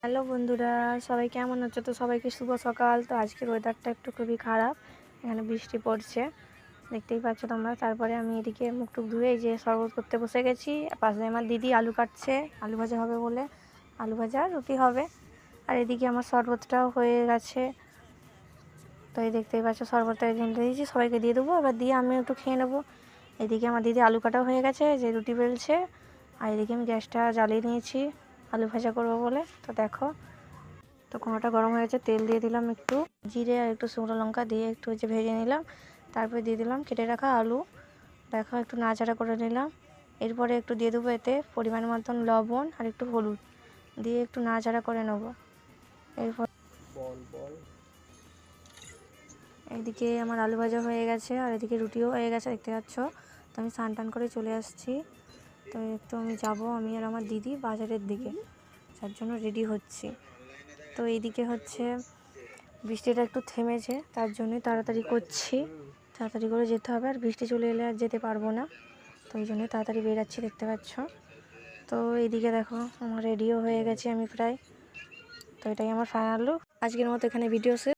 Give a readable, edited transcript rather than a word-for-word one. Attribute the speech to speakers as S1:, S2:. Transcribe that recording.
S1: Hello বন্ধুরা, সবাই কেমন আছো? তো সবাইকে শুভ সকাল। তো আজকের ওয়েদারটা একটু খুবই খারাপ, এখানে বৃষ্টি পড়ছে, দেখতেই পাচ্ছ তোমরা। তারপরে আমি এদিকে মুখ টুক ধুয়ে এই যে শরবত করতে বসে গেছি। পাশে আমার দিদি আলু কাটছে, আলু ভাজা হবে বলে। আলু ভাজা রুটি হবে। আর এদিকে আমার শরবতটাও হয়ে গেছে। তো এই দেখতেই পাচ্ছ শরবতটা ঢেলে দিয়েছি, সবাইকে দিয়ে দেবো, এবার দিয়ে আমি একটু খেয়ে নেবো। এদিকে আমার দিদি আলু কাটাও হয়ে গেছে, যে রুটি বেলছে। আর এদিকে আমি গ্যাসটা জ্বালিয়ে নিয়েছি আলু ভাজা করবো বলে। তো দেখো, তো কোনোটা গরম হয়ে গেছে, তেল দিয়ে দিলাম, একটু জিরে আর একটু শুকনো লঙ্কা দিয়ে একটু যে ভেজে নিলাম। তারপরে দিয়ে দিলাম কেটে রাখা আলু। দেখো, একটু নাড়াচাড়া করে নিলাম। এরপরে একটু দিয়ে দেবো এতে পরিমাণ মতন লবণ আর একটু হলুদ দিয়ে একটু নাড়াচাড়া করে নেবো। এরপর এদিকে আমার আলু ভাজা হয়ে গেছে আর এদিকে রুটিও হয়ে গেছে, দেখতে পাচ্ছ। তো আমি স্নান টান করে চলে আসছি। তো একটু আমি যাবো, আমি আর আমার দিদি বাজারের দিকে, যার জন্য রেডি হচ্ছি। তো এইদিকে হচ্ছে বৃষ্টিটা একটু থেমেছে, তার জন্যই তাড়াতাড়ি করছি, তাড়াতাড়ি করে যেতে হবে। আর বৃষ্টি চলে এলে আর যেতে পারবো না, তো ওই জন্যই তাড়াতাড়ি বেরাচ্ছি, দেখতে পাচ্ছ। তো এইদিকে দেখো, আমার রেডিও হয়ে গেছে আমি প্রায়। তো এটাই আমার ফাইনাল লুক। আজকের মতো এখানে ভিডিও শেষ।